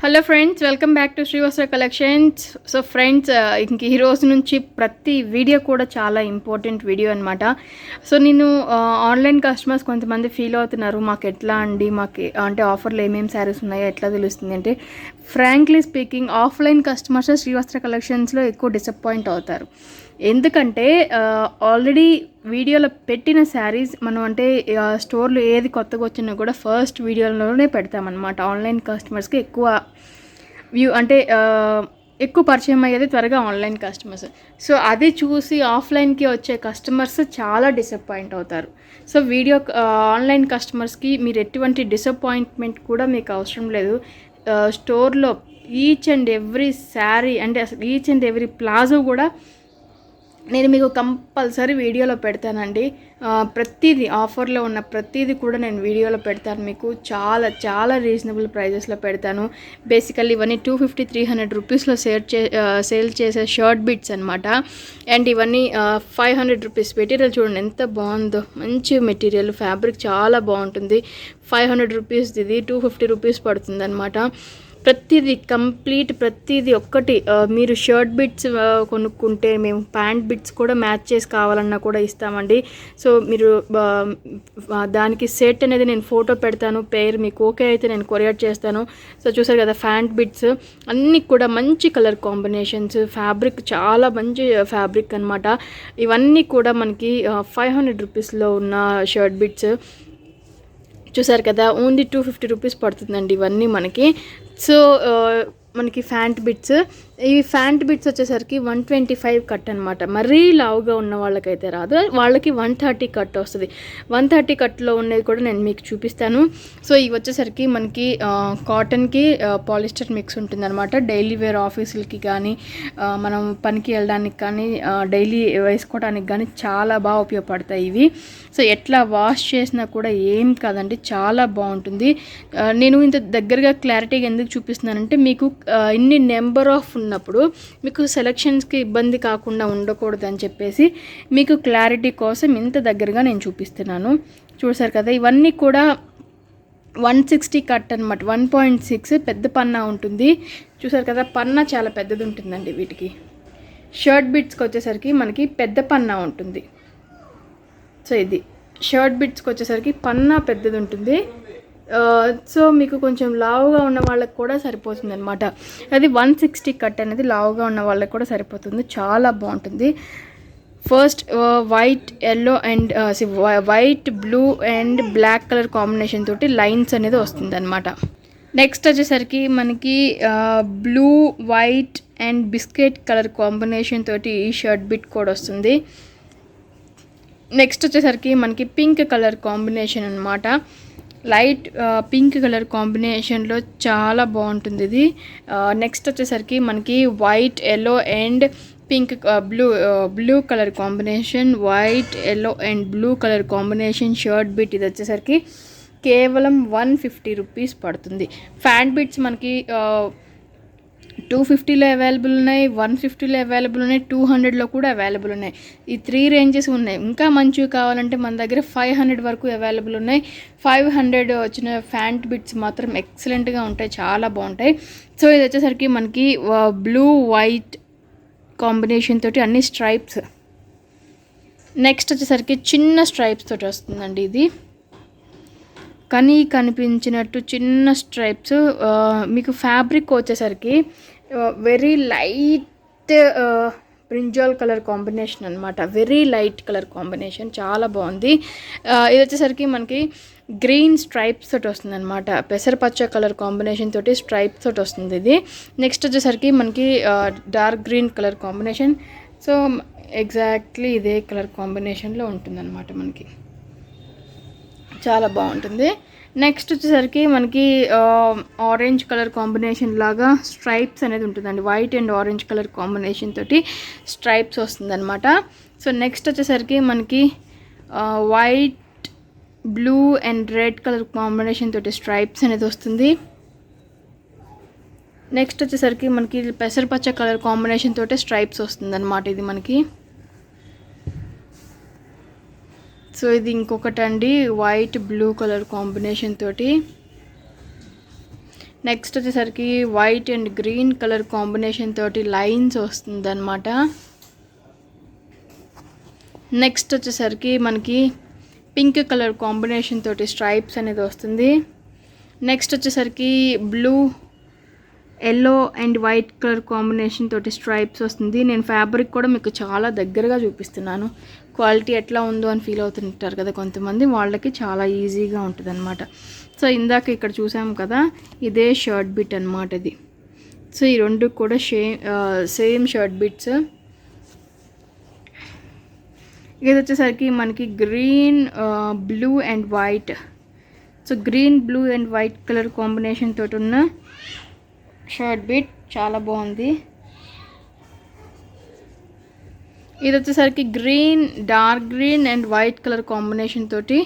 Hello friends, welcome back to Srivastra collections. So friends, ఇంక ఈ రోజు నుంచి ప్రతి వీడియో కూడా చాలా ఇంపార్టెంట్ వీడియో అనమాట. సో నేను ఆన్లైన్ కస్టమర్స్ కొంతమంది ఫీల్ అవుతున్నారు, మాకు ఎట్లా అండి, మాకు అంటే ఆఫర్లు ఏమేమి శారీస్ ఉన్నాయో ఎట్లా తెలుస్తుంది అంటే, ఫ్రాంక్లీ స్పీకింగ్ ఆఫ్లైన్ కస్టమర్స్ శ్రీవస్త్ర కలెక్షన్స్లో ఎక్కువ డిసప్పాయింట్ అవుతారు. ఎందుకంటే ఆల్రెడీ వీడియోలో పెట్టిన శారీస్ మనం అంటే స్టోర్లో ఏది కొత్తగా వచ్చినా కూడా ఫస్ట్ వీడియోలోనే పెడతామన్నమాట. ఆన్లైన్ కస్టమర్స్కి ఎక్కువ వ్యూ అంటే ఎక్కువ పరిచయం అయ్యేది త్వరగా ఆన్లైన్ కస్టమర్స్. సో అది చూసి ఆఫ్లైన్కి వచ్చే కస్టమర్స్ చాలా డిసప్పాయింట్ అవుతారు. సో ఆన్లైన్ కస్టమర్స్కి మీరు ఎటువంటి డిసప్పాయింట్మెంట్ కూడా మీకు అవసరం లేదు. స్టోర్లో ఈచ్ అండ్ ఎవ్రీ శారీ అంటే అసలు ఈచ్ అండ్ ఎవ్రీ ప్లాజో కూడా నేను మీకు కంపల్సరీ వీడియోలో పెడతానండి. ప్రతిదీ ఆఫర్లో ఉన్న ప్రతిదీ కూడా నేను వీడియోలో పెడతాను. మీకు చాలా చాలా రీజనబుల్ ప్రైజెస్లో పెడతాను. బేసికల్లీ ఇవన్నీ 250-300 రూపీస్లో సేల్ చేసే షర్ట్ బిట్స్ అనమాట. అండ్ ఇవన్నీ 500 రూపీస్. మెటీరియల్ చూడండి ఎంత బాగుందో, మంచి మెటీరియల్, ఫ్యాబ్రిక్ చాలా బాగుంటుంది. 500 రూపీస్ ఇది 250 రూపీస్ పడుతుంది అనమాట. ప్రతిదీ కంప్లీట్ ప్రతిదీ ఒక్కటి. మీరు షర్ట్ బిట్స్ కొనుక్కుంటే మేము ప్యాంట్ బిట్స్ కూడా మ్యాచ్ చేసి కావాలన్నా కూడా ఇస్తామండి. సో మీరు దానికి సెట్ అనేది నేను ఫోటో పెడతాను, పేరు మీకు ఓకే అయితే నేను కొరియర్ చేస్తాను. సో చూసారు కదా, ప్యాంట్ బిట్స్ అన్నీ కూడా మంచి కలర్ కాంబినేషన్స్, ఫ్యాబ్రిక్ చాలా మంచి ఫ్యాబ్రిక్ అనమాట. ఇవన్నీ కూడా మనకి 500 రూపీస్లో ఉన్న షర్ట్ బిట్స్ చూసారు కదా, ఓన్లీ 250 రూపీస్ పడుతుందండి ఇవన్నీ మనకి. సో మనకి ఫ్యాంట్ బిట్స్, ఈ ఫ్యాంట్ బిట్స్ వచ్చేసరికి 125 కట్ అనమాట. మరీ లావుగా ఉన్న వాళ్ళకైతే రాదు, వాళ్ళకి 130 కట్ వస్తుంది. 130 కట్లో ఉన్నది కూడా నేను మీకు చూపిస్తాను. సో ఇవి వచ్చేసరికి మనకి కాటన్కి పాలిస్టర్ మిక్స్ ఉంటుంది అనమాట. డైలీ వేర్ ఆఫీసులకి కానీ మనం పనికి వెళ్ళడానికి కానీ డైలీ వేసుకోవడానికి కానీ చాలా బాగా ఉపయోగపడతాయి ఇవి. సో ఎట్లా వాష్ చేసినా కూడా ఏం కాదండి, చాలా బాగుంటుంది. నేను ఇంత దగ్గరగా క్లారిటీగా ఎందుకు చూపిస్తున్నానంటే, మీకు ఇన్ని నెంబర్ ఆఫ్ ఉన్నప్పుడు మీకు సెలక్షన్స్కి ఇబ్బంది కాకుండా ఉండకూడదు అని చెప్పేసి మీకు క్లారిటీ కోసం ఇంత దగ్గరగా నేను చూపిస్తున్నాను. చూసారు కదా, ఇవన్నీ కూడా 160 కట్ అనమాట. 1.6 పెద్ద పన్నా ఉంటుంది. చూసారు కదా, పన్నా చాలా పెద్దది ఉంటుందండి వీటికి. షర్ట్ బిట్స్కి వచ్చేసరికి మనకి పెద్ద పన్నా ఉంటుంది. సో ఇది షర్ట్ బిట్స్కి వచ్చేసరికి పన్నా పెద్దది ఉంటుంది. సో మీకు కొంచెం లావుగా ఉన్న వాళ్ళకి కూడా సరిపోతుంది అనమాట. అది 160 కట్ అనేది లావుగా ఉన్న వాళ్ళకి కూడా సరిపోతుంది, చాలా బాగుంటుంది. First white yellow and white blue and black colour combination తోటి లైన్స్ అనేది వస్తుంది అనమాట. నెక్స్ట్ వచ్చేసరికి మనకి blue white and biscuit colour combination తోటి ఈ షర్ట్ బిట్ కూడా వస్తుంది. నెక్స్ట్ వచ్చేసరికి మనకి పింక్ కలర్ కాంబినేషన్ అనమాట. లైట్ పింక్ కలర్ కాంబినేషన్లో చాలా బాగుంటుంది ఇది. నెక్స్ట్ వచ్చేసరికి మనకి white yellow and pink blue colour combination, white yellow and blue colour combination shirt bit. ఇది వచ్చేసరికి కేవలం 150 రూపీస్ పడుతుంది. ఫ్యాంట్ బిట్స్ మనకి 250లో అవైలబుల్ ఉన్నాయి, 150లో అవైలబుల్ ఉన్నాయి, 200లో కూడా అవైలబుల్ ఉన్నాయి. ఈ 3 రేంజెస్ ఉన్నాయి. ఇంకా మంచివి కావాలంటే మన దగ్గర 500 వరకు అవైలబుల్ ఉన్నాయి. 500 వచ్చిన ఫ్యాంట్ బిట్స్ మాత్రం ఎక్సలెంట్గా ఉంటాయి, చాలా బాగుంటాయి. సో ఇది వచ్చేసరికి మనకి బ్లూ వైట్ కాంబినేషన్ తోటి అన్ని స్ట్రైప్స్. నెక్స్ట్ వచ్చేసరికి చిన్న స్ట్రైప్స్ తోటి వస్తుందండి ఇది. కనిపించినట్టు చిన్న స్ట్రైప్స్. మీకు ఫ్యాబ్రిక్ వచ్చేసరికి very light brinjal colour combination అనమాట. వెరీ లైట్ కలర్ కాంబినేషన్, చాలా బాగుంది. ఇది వచ్చేసరికి మనకి గ్రీన్ స్ట్రైప్స్ తోటి వస్తుంది అనమాట. పెసరపచ్చ కలర్ కాంబినేషన్ తోటి స్ట్రైప్స్ తోటి వస్తుంది ఇది. నెక్స్ట్ వచ్చేసరికి మనకి dark green colour combination. So exactly ఇదే కలర్ కాంబినేషన్లో ఉంటుందన్నమాట మనకి, చాలా బాగుంటుంది. నెక్స్ట్ వచ్చేసరికి మనకి ఆరెంజ్ కలర్ కాంబినేషన్ లాగా స్ట్రైప్స్ అనేది ఉంటుందండి. White and orange colour combination తోటి స్ట్రైప్స్ వస్తుందన్నమాట. సో నెక్స్ట్ వచ్చేసరికి మనకి white blue and red colour combination తోటి స్ట్రైప్స్ అనేది వస్తుంది. నెక్స్ట్ వచ్చేసరికి మనకి పెసరపచ్చ కలర్ కాంబినేషన్ తోటి స్ట్రైప్స్ వస్తుందన్నమాట ఇది మనకి. సో ఇది ఇంకొకటి అండి, వైట్ బ్లూ కలర్ కాంబినేషన్ తోటి నెక్స్ట్ వచ్చేసరికి white and green colour combination తోటి లైన్స్ వస్తుంది అనమాట. నెక్స్ట్ వచ్చేసరికి మనకి పింక్ కలర్ కాంబినేషన్ తోటి స్ట్రైప్స్ అనేది వస్తుంది. నెక్స్ట్ వచ్చేసరికి blue, yellow and white colour combination తోటి స్ట్రైప్స్ వస్తుంది. నేను ఫ్యాబ్రిక్ కూడా మీకు చాలా దగ్గరగా చూపిస్తున్నాను. క్వాలిటీ ఎట్లా ఉందో అని ఫీల్ అవుతుంటారు కదా కొంతమంది, వాళ్ళకి చాలా ఈజీగా ఉంటుంది అనమాట. సో ఇందాక ఇక్కడ చూసాం కదా, ఇదే షర్ట్ బిట్ అనమాట ఇది. సో ఈ రెండు కూడా సేమ్ షర్ట్ బిట్స్. ఇది వచ్చేసరికి మనకి green, blue and white. So green, blue and white colour combination తోటి ఉన్న షర్ట్ బిట్ చాలా బాగుంది. ఇది వచ్చేసరికి green, dark green and white colour combination తోటి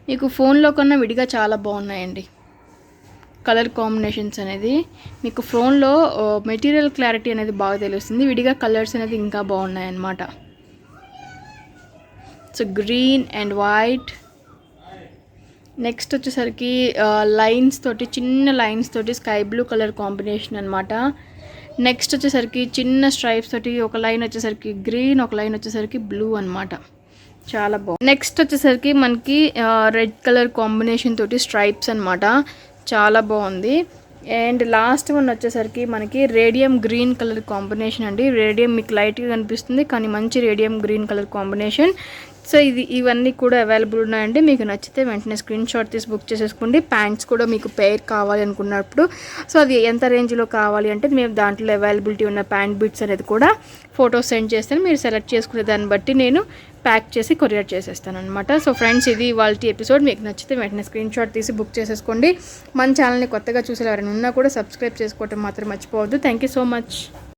మీకు ఫోన్లో కన్నా విడిగా చాలా బాగున్నాయండి కలర్ కాంబినేషన్స్ అనేది. మీకు ఫోన్లో మెటీరియల్ క్లారిటీ అనేది బాగా తెలుస్తుంది, విడిగా కలర్స్ అనేది ఇంకా బాగున్నాయి అన్నమాట. So green and white. Next వచ్చేసరికి లైన్స్ తోటి, చిన్న లైన్స్ తోటి స్కై బ్లూ కలర్ కాంబినేషన్ అనమాట. నెక్స్ట్ వచ్చేసరికి చిన్న స్ట్రైప్స్ తోటి ఒక లైన్ వచ్చేసరికి గ్రీన్, ఒక లైన్ వచ్చేసరికి బ్లూ అనమాట. చాలా బాగుంది. నెక్స్ట్ వచ్చేసరికి మనకి రెడ్ కలర్ కాంబినేషన్ తోటి స్ట్రైప్స్ అనమాట. చాలా బాగుంది. అండ్ లాస్ట్ వన్ వచ్చేసరికి మనకి రేడియం గ్రీన్ కలర్ కాంబినేషన్ అండి. రేడియం మీకు లైట్గా కనిపిస్తుంది కానీ మంచి radium green colour combination. So ఇవన్నీ కూడా అవైలబుల్ ఉన్నాయండి. మీకు నచ్చితే వెంటనే స్క్రీన్ షాట్ తీసి బుక్ చేసేసుకోండి. ప్యాంట్స్ కూడా మీకు పేర్ కావాలి అనుకున్నప్పుడు, సో అది ఎంత రేంజ్లో కావాలి అంటే మేము దాంట్లో అవైలబిలిటీ ఉన్న ప్యాంట్ బిట్స్ అనేది కూడా ఫొటోస్ సెండ్ చేస్తాను. మీరు సెలెక్ట్ చేసుకునే దాన్ని బట్టి నేను ప్యాక్ చేసి కొరియర్ చేసేస్తాను అనమాట. సో ఫ్రెండ్స్, ఇది ఇవాళ ఎపిసోడ్. మీకు నచ్చితే వెంటనే స్క్రీన్ షాట్ తీసి బుక్ చేసేసుకోండి. మన ఛానల్ని కొత్తగా చూసే ఎవరైనా ఉన్నా కూడా సబ్స్క్రైబ్ చేసుకోవటం మాత్రం మర్చిపోవద్దు. Thank you so much.